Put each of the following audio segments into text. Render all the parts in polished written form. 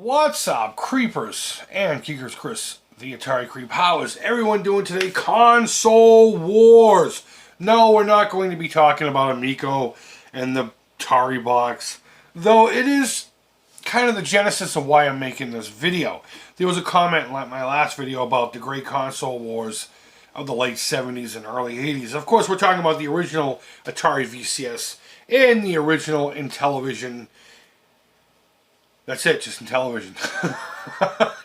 What's up, creepers and geekers? Chris, the Atari Creep. How is everyone doing today? Console Wars. No, we're not going to be talking about Amico and the Atari box, though it is kind of the genesis of why I'm making this video. There was a comment in my last video about the great console wars of the late 70s and early 80s. Of course, we're talking about the original Atari VCS and the original Intellivision. That's it, just in television.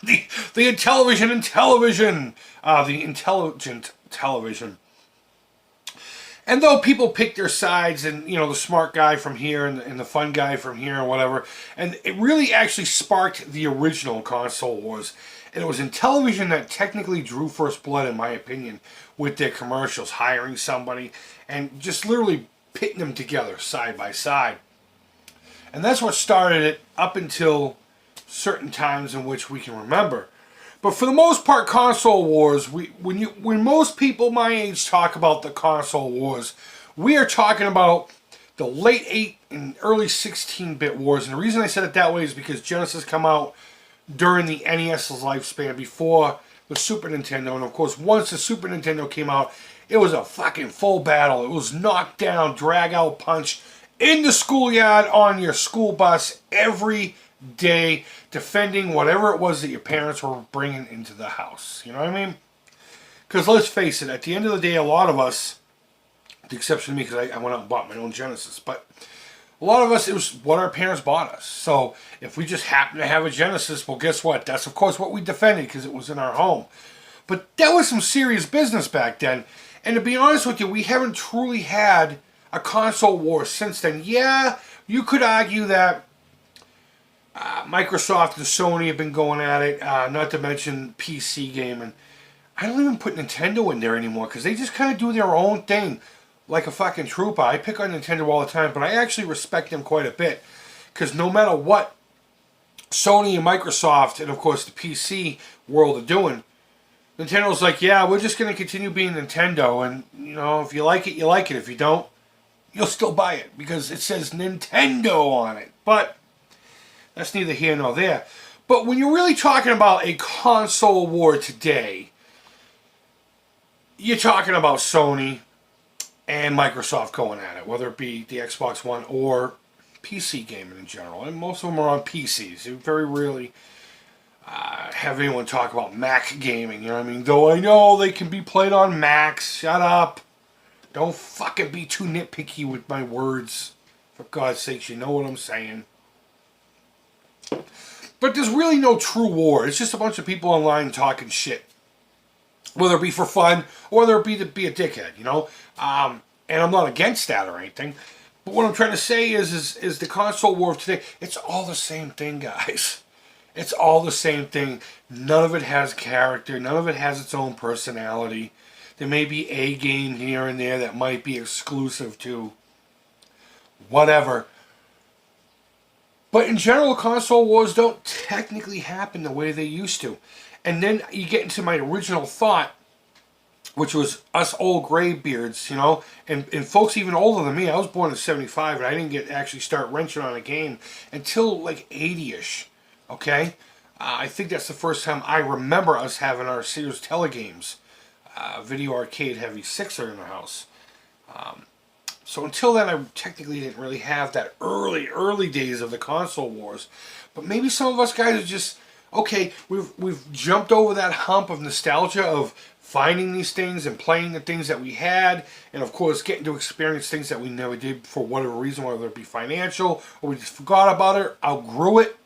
the Intellivision in television. The intelligent television. And though people pick their sides, and the smart guy from here and the fun guy from here and whatever, and it really actually sparked the original console wars. And it was Intellivision that technically drew first blood, in my opinion, with their commercials, hiring somebody and just literally pitting them together side by side. And that's what started it up until certain times in which we can remember. But for the most part, console wars, when most people my age talk about the console wars, we are talking about the late 8 and early 16-bit wars. And the reason I said it that way is because Genesis come out during the NES's lifespan before the Super Nintendo. And of course, once the Super Nintendo came out, it was a fucking full battle. It was knock down, drag out, punch in the schoolyard, on your school bus, every day, defending whatever it was that your parents were bringing into the house. You know what I mean? Because let's face it, at the end of the day, a lot of us, with the exception of me, because I went out and bought my own Genesis, but a lot of us, it was what our parents bought us. So if we just happen to have a Genesis, well, guess what? That's, of course, what we defended because it was in our home. But that was some serious business back then. And to be honest with you, we haven't truly had a console war since then. Yeah, you could argue that Microsoft and Sony have been going at it, not to mention PC gaming. I don't even put Nintendo in there anymore because they just kind of do their own thing like a fucking trooper. I pick on Nintendo all the time, but I actually respect them quite a bit because no matter what Sony and Microsoft and of course the PC world are doing, Nintendo's like, yeah, we're just going to continue being Nintendo, and if you like it, you like it. If you don't, you'll still buy it because it says Nintendo on it. But that's neither here nor there. But when you're really talking about a console war today, you're talking about Sony and Microsoft going at it, whether it be the Xbox One or PC gaming in general. And most of them are on PCs. You very rarely have anyone talk about Mac gaming, you know what I mean? Though I know they can be played on Macs. Shut up. Don't fucking be too nitpicky with my words. For God's sakes, you know what I'm saying. But there's really no true war. It's just a bunch of people online talking shit. Whether it be for fun, or whether it be to be a dickhead, and I'm not against that or anything. But what I'm trying to say is the console war of today, it's all the same thing, guys. It's all the same thing. None of it has character. None of it has its own personality. There may be a game here and there that might be exclusive to whatever. But in general, console wars don't technically happen the way they used to. And then you get into my original thought, which was us old graybeards, and folks even older than me. I was born in 75, and I didn't actually start wrenching on a game until like 80-ish. Okay? I think that's the first time I remember us having our Sears Telegames. Video arcade heavy sixer in the house. So until then, I technically didn't really have that early days of the console wars. But maybe some of us guys are just, okay, we've jumped over that hump of nostalgia of finding these things and playing the things that we had, and of course getting to experience things that we never did for whatever reason, whether it be financial or we just forgot about it, outgrew it,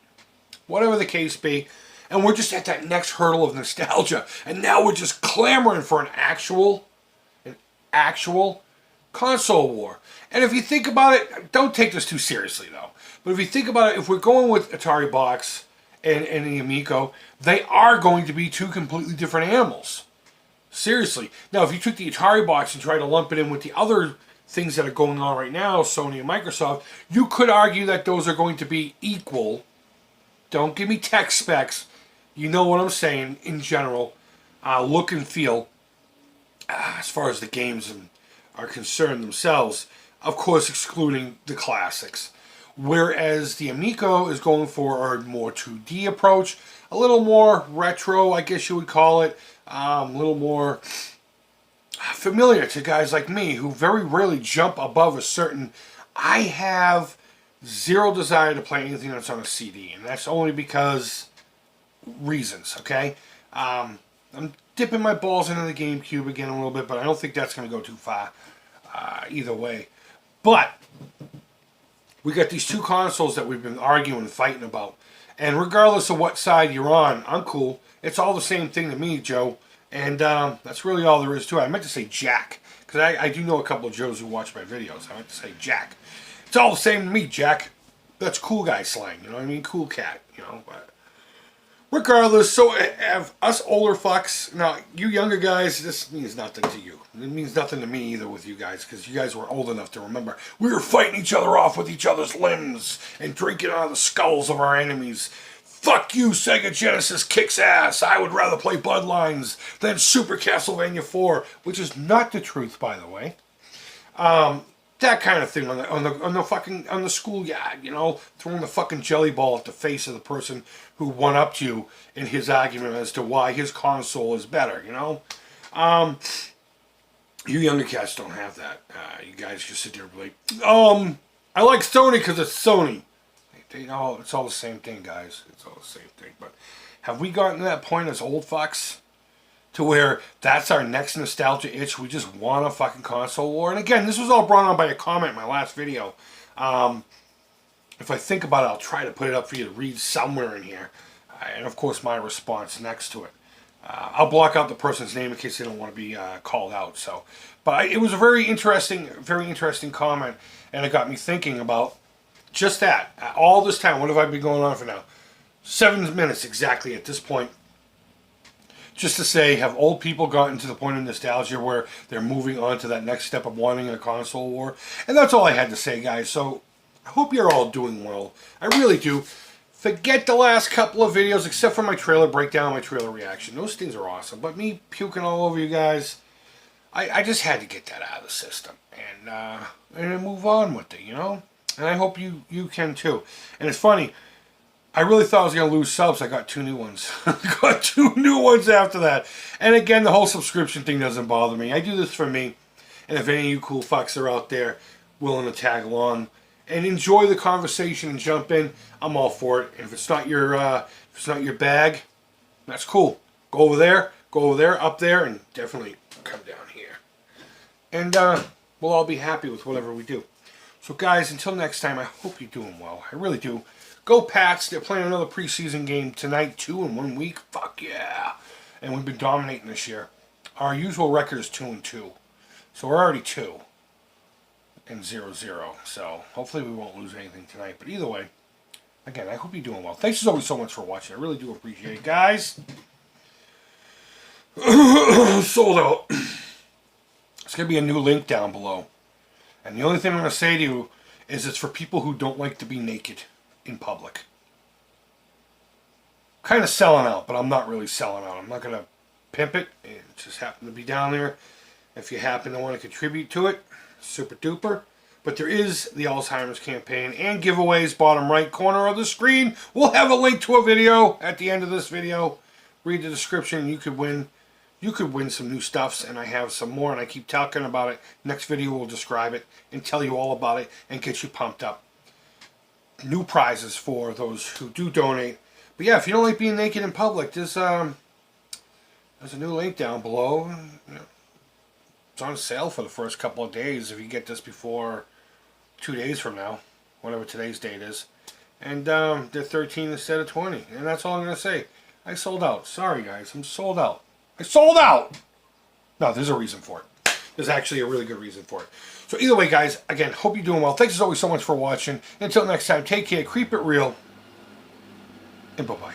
whatever the case be. And we're just at that next hurdle of nostalgia. And now we're just clamoring for an actual console war. And if you think about it, don't take this too seriously though. But if you think about it, if we're going with Atari Box and the Amico, they are going to be two completely different animals. Seriously. Now, if you took the Atari Box and tried to lump it in with the other things that are going on right now, Sony and Microsoft, you could argue that those are going to be equal. Don't give me tech specs. You know what I'm saying in general. Look and feel as far as the games are concerned themselves. Of course, excluding the classics. Whereas the Amico is going for a more 2D approach, a little more retro, I guess you would call it, a little more familiar to guys like me who very rarely jump above a certain... I have zero desire to play anything that's on a CD, and that's only because reasons, okay? I'm dipping my balls into the GameCube again a little bit, but I don't think that's going to go too far either way. But we got these two consoles that we've been arguing and fighting about. And regardless of what side you're on, I'm cool. It's all the same thing to me, Joe. And that's really all there is to it. I meant to say Jack, because I do know a couple of Joes who watch my videos. I meant to say Jack. It's all the same to me, Jack. That's cool guy slang, you know what I mean? Cool cat, you know. But regardless, so have us older fucks, now you younger guys, this means nothing to you. It means nothing to me either with you guys, because you guys were old enough to remember we were fighting each other off with each other's limbs and drinking out of the skulls of our enemies. Fuck you, Sega Genesis kicks ass. I would rather play Bloodlines than Super Castlevania 4, which is not the truth, by the way. That kind of thing on the schoolyard, you know, throwing the fucking jelly ball at the face of the person who won up to you in his argument as to why his console is better, you know. You younger cats don't have that. You guys just sit there and be like, I like Sony because it's Sony. It's all the same thing, guys. It's all the same thing. But have we gotten to that point as old fucks to where that's our next nostalgia itch? We just want a fucking console war. And again, this was all brought on by a comment in my last video. If I think about it, I'll try to put it up for you to read somewhere in here. And of course, my response next to it. I'll block out the person's name in case they don't want to be called out. So, but it was a very interesting comment, and it got me thinking about just that. All this time, what have I been going on for now? 7 minutes exactly at this point. Just to say, have old people gotten to the point of nostalgia where they're moving on to that next step of wanting a console war? And that's all I had to say, guys. So, I hope you're all doing well. I really do. Forget the last couple of videos, except for my trailer breakdown, my trailer reaction. Those things are awesome. But me puking all over you guys, I just had to get that out of the system. And move on with it, you know? And I hope you can too. And it's funny, I really thought I was going to lose subs. I got 2 new ones. I got 2 new ones after that. And again, the whole subscription thing doesn't bother me. I do this for me. And if any of you cool fucks are out there willing to tag along and enjoy the conversation and jump in, I'm all for it. And if it's not your bag, that's cool. Go over there, up there, and definitely come down here. And we'll all be happy with whatever we do. So guys, until next time, I hope you're doing well. I really do. Go Pats. They're playing another preseason game tonight, 2 in 1 week. Fuck yeah. And we've been dominating this year. Our usual record is 2-2. So we're already 2 and 0-0. So hopefully we won't lose anything tonight. But either way, again, I hope you're doing well. Thanks as always so much for watching. I really do appreciate it, guys. Sold out. It's going to be a new link down below. And the only thing I'm going to say to you is it's for people who don't like to be naked in public. Kind of selling out, but I'm not really selling out. I'm not going to pimp it. It just happened to be down there. If you happen to want to contribute to it, super duper. But there is the Alzheimer's campaign and giveaways, bottom right corner of the screen. We'll have a link to a video at the end of this video. Read the description. You could win. You could win some new stuffs, and I have some more, and I keep talking about it. Next video will describe it and tell you all about it and get you pumped up. New prizes for those who do donate. But yeah, if you don't like being naked in public, there's a new link down below. It's on sale for the first couple of days if you get this before 2 days from now, whatever today's date is. And they're 13 instead of 20. And that's all I'm going to say. I sold out. Sorry, guys. I'm sold out. I sold out! No, there's a reason for it. There's actually a really good reason for it. So either way, guys, again, hope you're doing well. Thanks as always so much for watching. Until next time, take care, creep it real, and bye-bye.